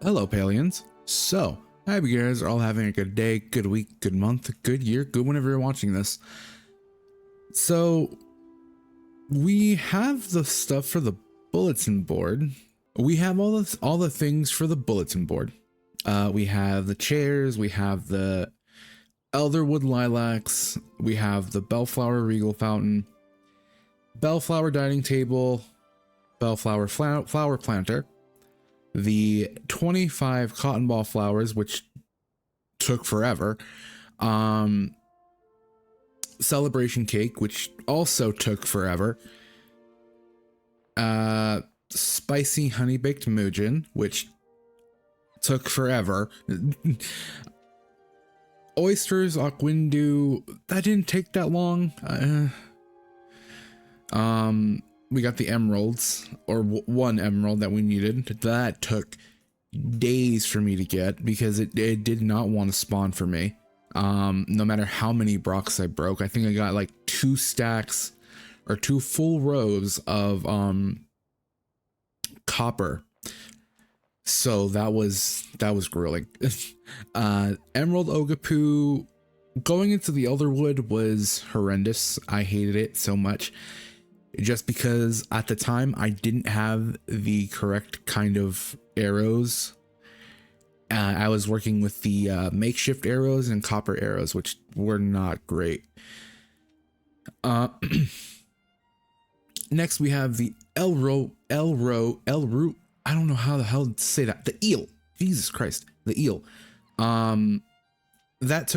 Hello, Palians. So, I hope you guys are all having a good day, good week, good month, good year, good whenever you're watching this. So, we have the stuff for the bulletin board. We have all the things for the bulletin board. We have the chairs, we have the elderwood lilacs, we have the bellflower regal fountain, bellflower dining table, bellflower flower planter, the 25 cotton ball flowers, which took forever, celebration cake, which also took forever, spicy honey baked mujin, which took forever, oysters aquindu, that didn't take that long. We got the emeralds, or one emerald that we needed. That took days for me to get because it did not want to spawn for me. No matter how many brocks I broke, I think I got like 2 stacks or 2 full rows of copper. So that was grueling. Emerald Ogapu going into the Elderwood was horrendous. I hated it so much. Just because at the time I didn't have the correct kind of arrows. I was working with the makeshift arrows and copper arrows, which were not great. Next we have the Elro. I don't know how the hell to say that. The eel. Jesus Christ, the eel. That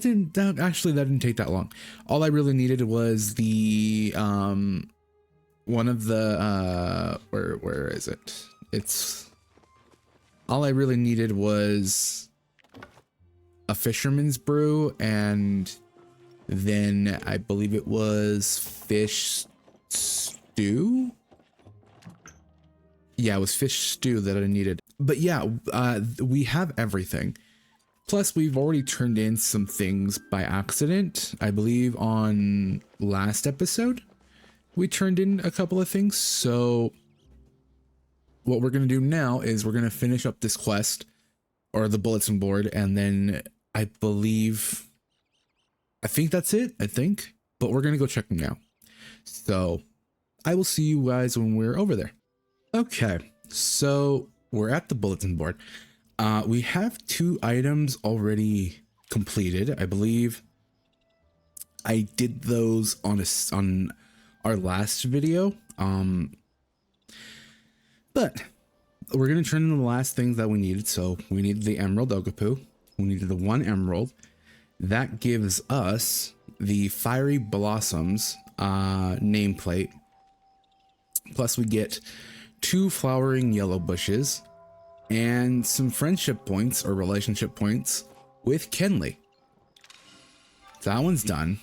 didn't take that long. All I really needed was the one of the where is it? All I really needed was a fisherman's brew, and then I believe it was fish stew. Yeah, it was fish stew that I needed. But yeah, we have everything. Plus, we've already turned in some things by accident. I believe on last episode, we turned in a couple of things. So what we're going to do now is we're going to finish up this quest, or the bulletin board, and then I think that's it, but we're going to go check them now. So I will see you guys when we're over there. Okay, so we're at the bulletin board. We have 2 items already completed. I believe I did those on our last video. But we're going to turn in the last things that we needed. So we needed the Emerald Ogapu. We needed the 1 emerald. That gives us the Fiery Blossoms nameplate. Plus we get 2 flowering yellow bushes and some friendship points or relationship points with Kenley. So that one's done.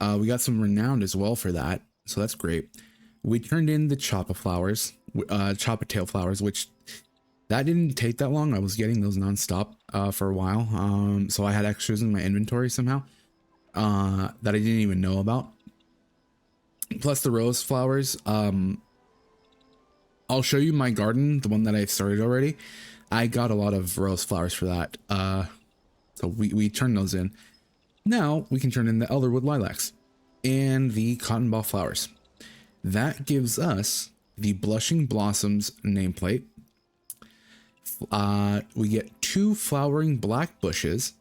We got some renowned as well for that, so that's great. We turned in the Choppa flowers, Choppa tail flowers, which that didn't take that long. I was getting those nonstop for a while, so I had extras in my inventory somehow that I didn't even know about. Plus the rose flowers. I'll show you my garden, the one that I've started already. I got a lot of rose flowers for that. So we turned those in. Now we can turn in the elderwood lilacs and the cotton ball flowers. That gives us the blushing blossoms nameplate. We get 2 flowering black bushes,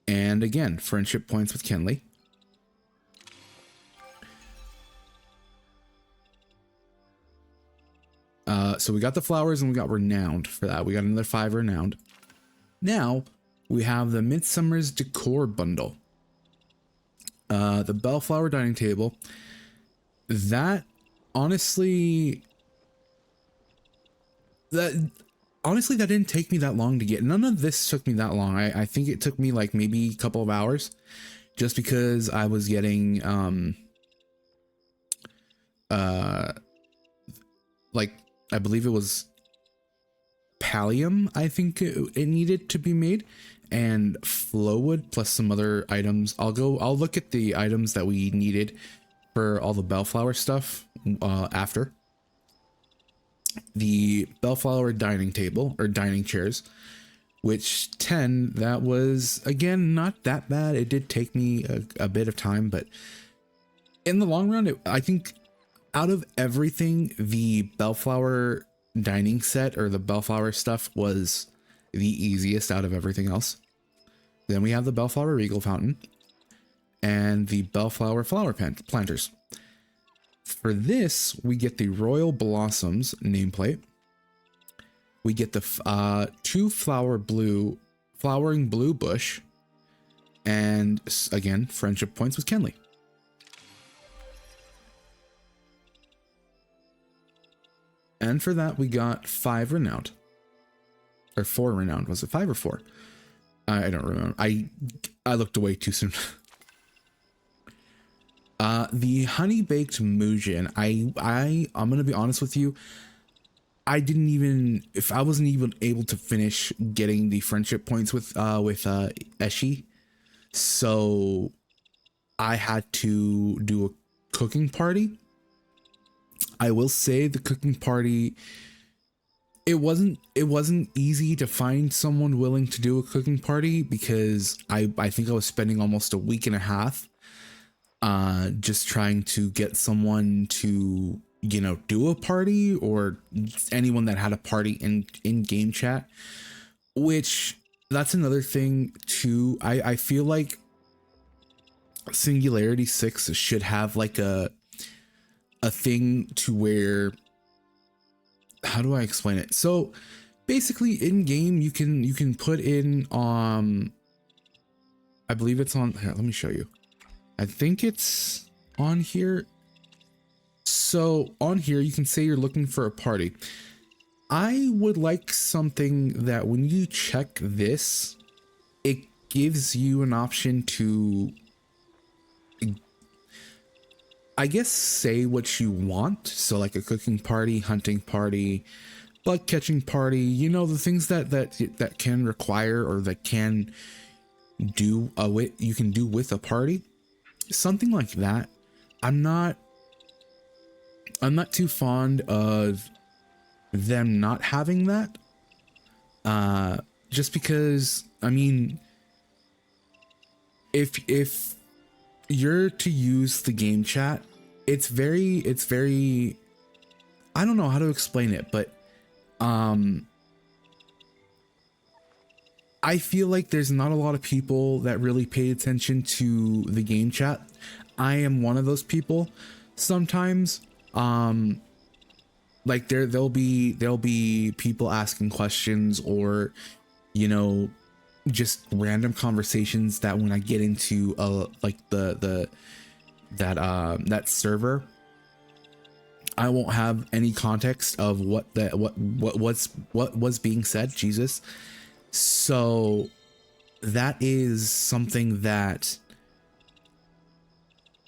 and again, friendship points with Kenley. So we got the flowers and we got renowned for that. We got another 5 renowned. Now we have the Midsummer's Decor bundle. The bellflower dining table. That honestly that didn't take me that long to get. None of this took me that long. I think it took me like maybe a couple of hours, just because I was getting like, I believe it was pallium, I think it needed to be made, and flowwood plus some other items. I'll look at the items that we needed for all the bellflower stuff after. the Bellflower dining table or dining chairs, which 10, that was again not that bad. It did take me a bit of time, but in the long run, I think out of everything, the Bellflower dining set or the Bellflower stuff was the easiest out of everything else. Then we have the Bellflower Regal Fountain and the Bellflower Flower Planters. For this, we get the Royal Blossoms nameplate. We get the 2 flowering blue bush, and again, friendship points with Kenley. And for that, we got 5 renowned, or 4 renowned. Was it 5 or 4? I don't remember. I looked away too soon. The honey baked Mujin. I'm gonna be honest with you. I wasn't even able to finish getting the friendship points with Eshi, so I had to do a cooking party. I will say the cooking party, it wasn't easy to find someone willing to do a cooking party because I think I was spending almost a week and a half just trying to get someone to, you know, do a party, or anyone that had a party in game chat, which that's another thing too. I feel like Singularity 6 should have like a thing to where, how do I explain it? So basically in game, you can put in, I believe it's on here. Let me show you. I think it's on here. So on here, you can say you're looking for a party. I would like something that when you check this, it gives you an option to, I guess, say what you want. So like a cooking party, hunting party, bug catching party, you know, the things that can require, or that can do you can do with a party, something like that. I'm not too fond of them not having that, just because, I mean, if you're to use the game chat, it's very, I don't know how to explain it, but I feel like there's not a lot of people that really pay attention to the game chat. I am one of those people sometimes. Like there'll be people asking questions, or, you know, just random conversations that when I get into like that server, I won't have any context of what was being said. Jesus. So that is something that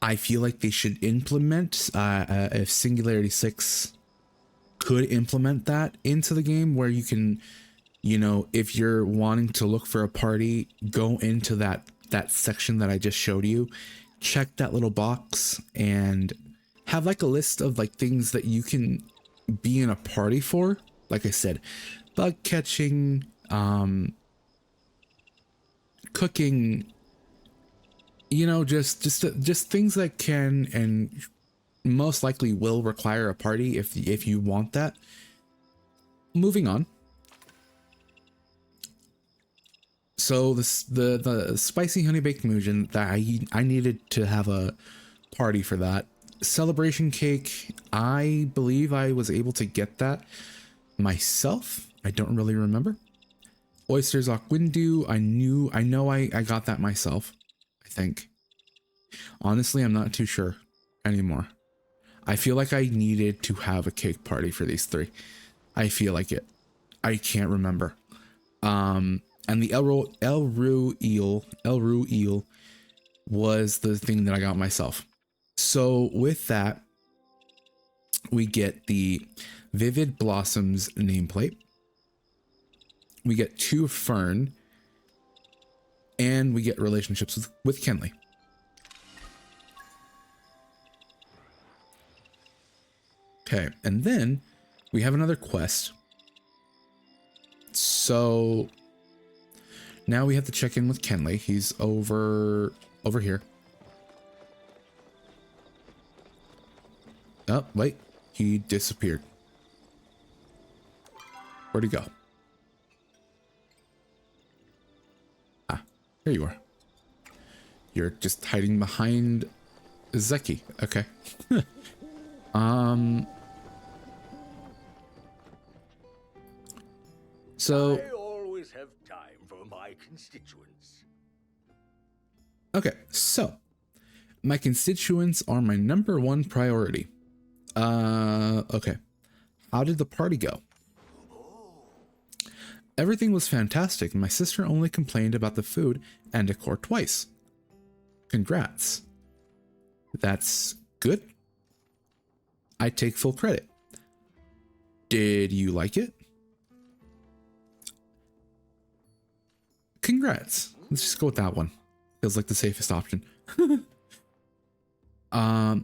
I feel like they should implement. If Singularity 6 could implement that into the game, where you can, you know, if you're wanting to look for a party, go into that section that I just showed you, check that little box, and have like a list of like things that you can be in a party for. Like I said, bug catching, cooking, you know, just things that can and most likely will require a party if you want that. Moving on. So the spicy honey baked Mujin, that I needed to have a party for that. Celebration cake, I believe I was able to get that myself. I don't really remember. Oysters Aquindu, I know I got that myself, I think. Honestly, I'm not too sure anymore. I feel like I needed to have a cake party for these 3. I feel like it. I can't remember. And the Elru eel was the thing that I got myself. So with that, we get the Vivid Blossoms nameplate. We get 2 Fern, and we get relationships with Kenley. Okay, and then we have another quest. So now we have to check in with Kenley. He's over here. Oh, wait. He disappeared. Where'd he go? Ah, here you are. You're just hiding behind Zeki. Okay. So I always have time for my constituents. okay, so my constituents are my number one priority. Okay. How did the party go? Everything was fantastic. My sister only complained about the food and decor twice. Congrats. That's good. I take full credit. Did you like it? Congrats. Let's just go with that one. Feels like the safest option. I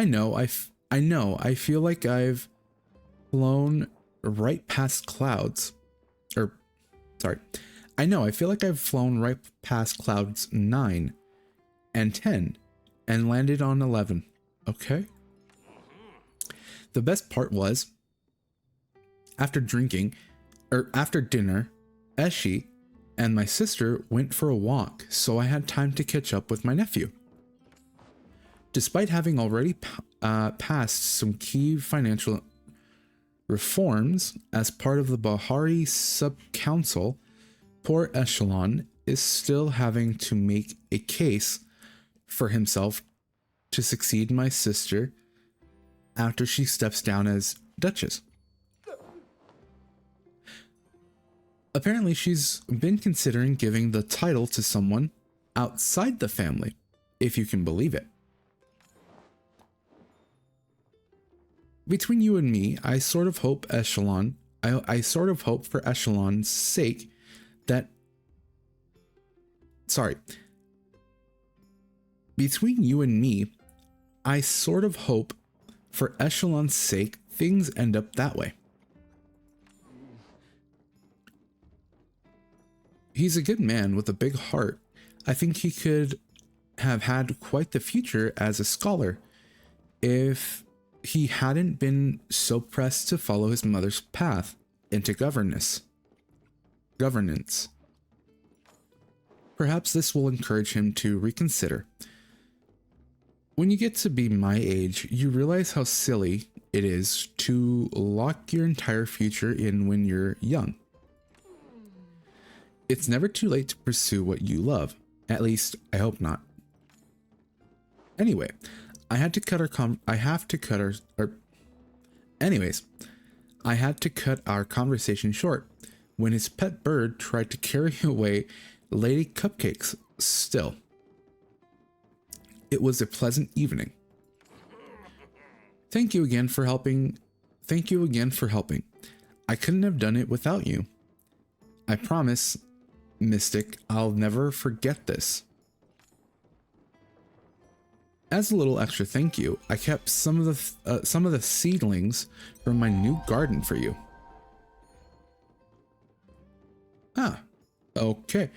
know. I feel like I've flown right past clouds. Or, sorry. I know. I feel like I've flown right past clouds 9 and 10 and landed on 11. Okay. The best part was, after dinner, Eshi and my sister went for a walk, so I had time to catch up with my nephew. Despite having already passed some key financial reforms as part of the Bahari Sub-Council, poor Echelon is still having to make a case for himself to succeed my sister after she steps down as Duchess. Apparently, she's been considering giving the title to someone outside the family, if you can believe it. Between you and me, I sort of hope for Echelon's sake that... Sorry. Between you and me, I sort of hope for Echelon's sake things end up that way. He's a good man with a big heart. I think he could have had quite the future as a scholar if he hadn't been so pressed to follow his mother's path into governance. Perhaps this will encourage him to reconsider. When you get to be my age, you realize how silly it is to lock your entire future in when you're young. It's never too late to pursue what you love. At least, I hope not. Anyway, I had to cut our conversation short when his pet bird tried to carry away Lady Cupcakes. Still, it was a pleasant evening. Thank you again for helping. I couldn't have done it without you. I promise, Mystic, I'll never forget this. As a little extra thank you, I kept some of the seedlings from my new garden for you. Ah, okay.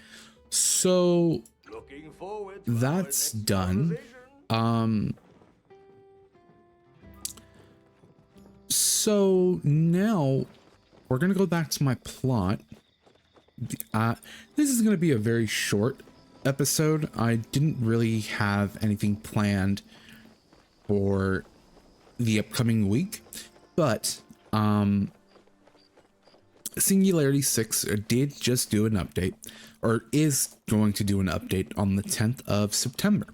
So that's done. So now we're gonna go back to my plot. This is gonna be a very short episode. I didn't really have anything planned for the upcoming week, but Singularity 6 did just do an update, or is going to do an update on the 10th of September,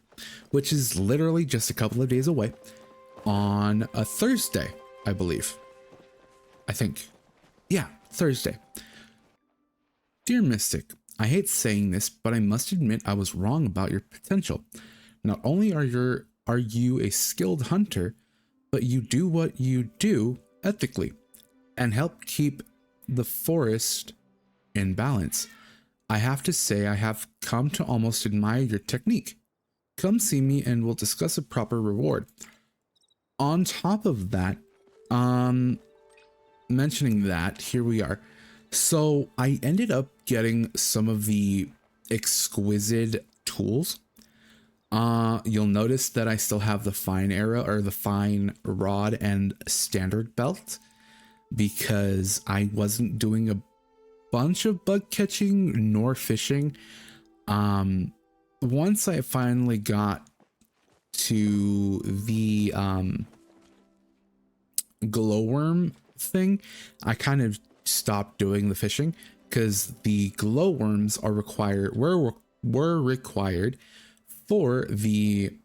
which is literally just a couple of days away, on a Thursday, I believe. I think. Yeah, Thursday. Dear Mystic, I hate saying this, but I must admit I was wrong about your potential. Not only are you a skilled hunter, but you do what you do ethically and help keep the forest in balance. I have to say I have come to almost admire your technique. Come see me and we'll discuss a proper reward. On top of that, Mentioning that, here we are. So I ended up getting some of the exquisite tools. You'll notice that I still have the fine arrow or the fine rod and standard belt because I wasn't doing a bunch of bug catching nor fishing. Once I finally got to the glowworm thing, I kind of stopped doing the fishing because the glowworms are were required for the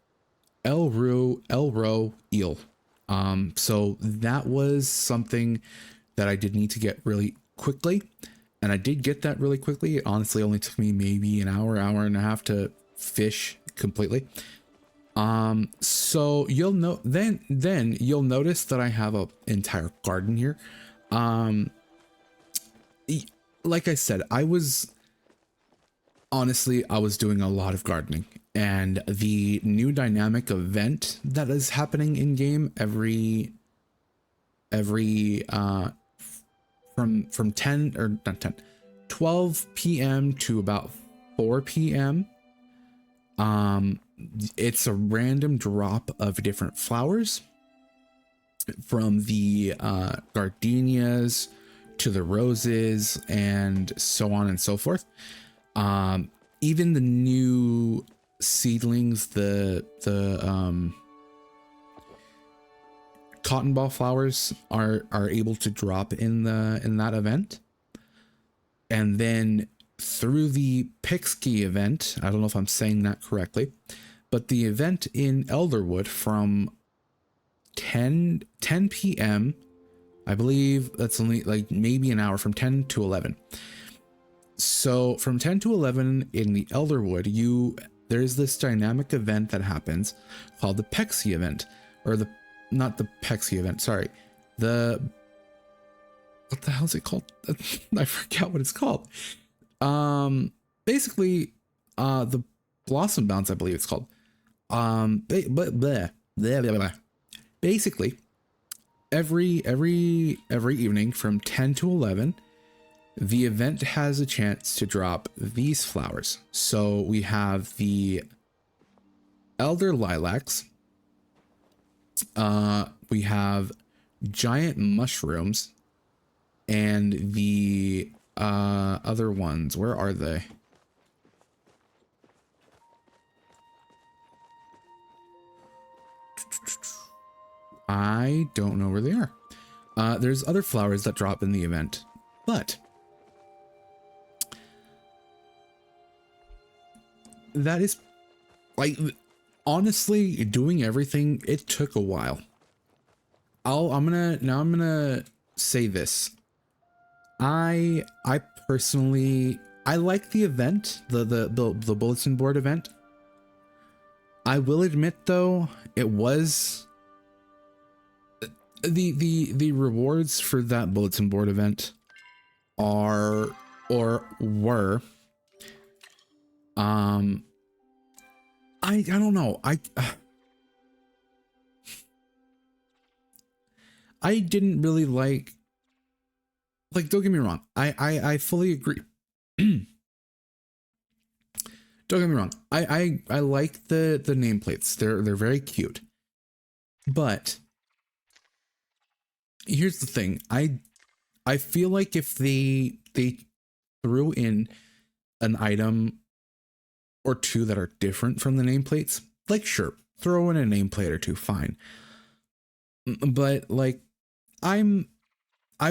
Elro eel. So that was something that I did need to get really quickly, and I did get that really quickly. It honestly only took me maybe an hour and a half to fish completely. So you'll know then you'll notice that I have a entire garden here. Like I said, I was doing a lot of gardening, and the new dynamic event that is happening in game every from 10 or not 10 12 p.m. to about 4 p.m. It's a random drop of different flowers, from the gardenias to the roses and so on and so forth. Even the new seedlings, the cotton ball flowers are able to drop in that event. And then through the Pixie event, I don't know if I'm saying that correctly, but the event in Elderwood from 10 p.m. I believe that's only like maybe an hour, from 10 to 11. So from 10 to 11 in the Elderwood, there's this dynamic event that happens called the Pexi event, or not the Pexi event, sorry. What the hell is it called? I forgot what it's called. Basically, the Blossom Bounce, I believe it's called. Basically, every evening from 10 to 11, the event has a chance to drop these flowers. So we have the Elder Lilacs. We have giant mushrooms, and the other ones. Where are they? I don't know where they are. There's other flowers that drop in the event, but that is, like, honestly, doing everything, it took a while. I'm gonna say this. I personally, I like the event, the bulletin board event. I will admit though, it was the rewards for that bulletin board event are, or were, I don't know. I didn't really like, don't get me wrong. I fully agree. Don't get me wrong. I like the nameplates. They're very cute. But here's the thing. I feel like if they threw in an item or two that are different from the nameplates, like, sure, throw in a nameplate or two, fine. But like, I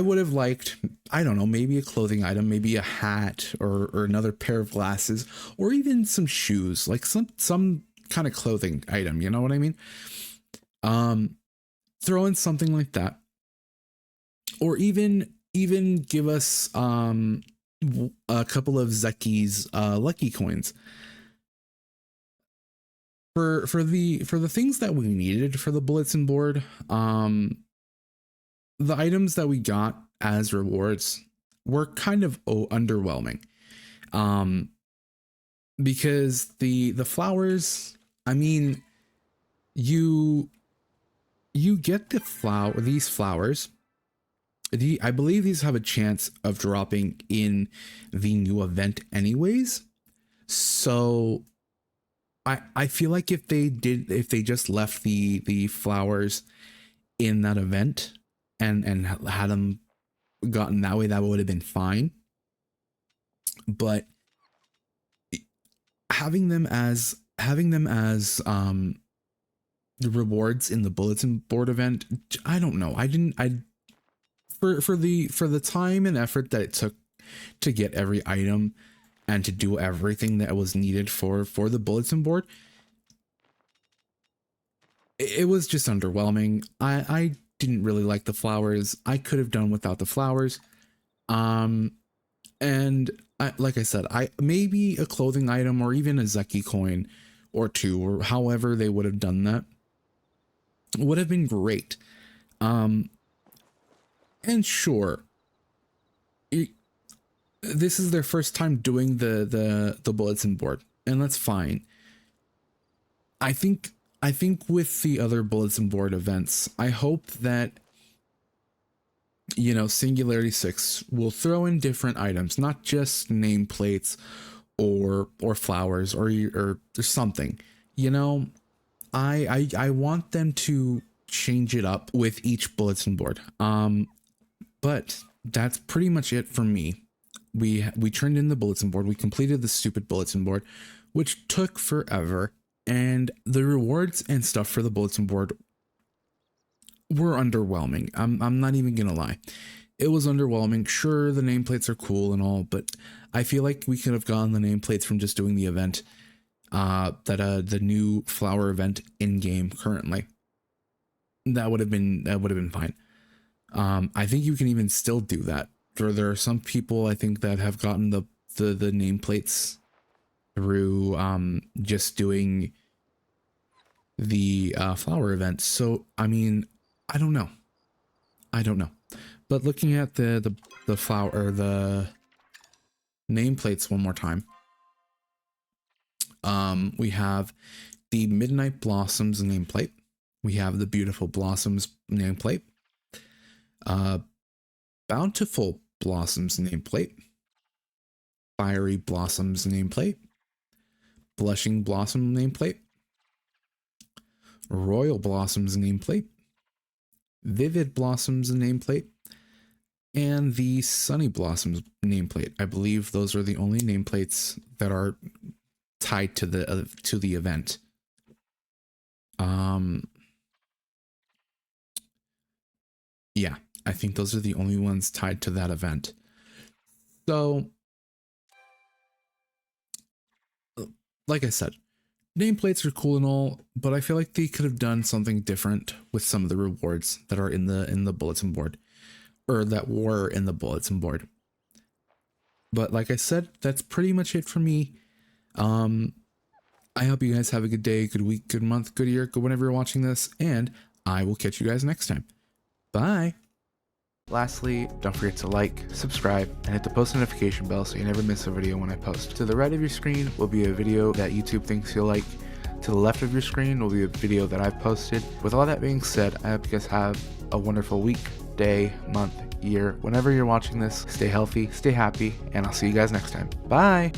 would have liked, I don't know, maybe a clothing item, maybe a hat, or another pair of glasses, or even some shoes, like some kind of clothing item, you know what I mean? Throw in something like that. Or even give us a couple of Zeki's lucky coins. For the things that we needed for the bulletin board, the items that we got as rewards were kind of underwhelming. Because the flowers, I mean, you you get these flowers. I believe these have a chance of dropping in the new event anyways. So I feel like if they just left the flowers in that event and had them gotten that way, that would have been fine. But having them as the rewards in the bulletin board event, I don't know. For the time and effort that it took to get every item and to do everything that was needed for the bulletin board, it was just underwhelming. I didn't really like the flowers. I could have done without the flowers. And like I said, maybe a clothing item or even a Zeki coin or two, or however they would have done that, would have been great. And sure, this is their first time doing the bulletin board, and that's fine. I think with the other bulletin board events, I hope that, Singularity 6 will throw in different items, not just nameplates or flowers or something. I want them to change it up with each bulletin board. But that's pretty much it for me. We turned in the bulletin board. We completed the stupid bulletin board, which took forever. And the rewards and stuff for the bulletin board were underwhelming. I'm not even gonna lie. It was underwhelming. Sure, the nameplates are cool and all, but I feel like we could have gotten the nameplates from just doing the event, the new flower event in game currently. That would have been fine. I think you can even still do that. There are some people, I think, that have gotten the nameplates through just doing the flower event. So I mean, I don't know. But looking at the flower or the nameplates one more time, we have the Midnight Blossoms nameplate. We have the Beautiful Blossoms nameplate. Bountiful Blossoms nameplate. Fiery Blossoms nameplate. Blushing Blossom nameplate. Royal Blossoms nameplate. Vivid Blossoms nameplate. And the Sunny Blossoms nameplate. I believe those are the only nameplates that are tied to the event. Yeah, I think those are the only ones tied to that event. So, like I said, nameplates are cool and all, but I feel like they could have done something different with some of the rewards that are in the bulletin board, or that were in the bulletin board. But like I said, that's pretty much it for me. I hope you guys have a good day, good week, good month, good year, good whenever you're watching this, and I will catch you guys next time. Bye. Lastly, don't forget to like, subscribe, and hit the post notification bell so you never miss a video when I post. To the right of your screen will be a video that YouTube thinks you'll like. To the left of your screen will be a video that I've posted. With all that being said, I hope you guys have a wonderful week, day, month, year. Whenever you're watching this, stay healthy, stay happy, and I'll see you guys next time. Bye!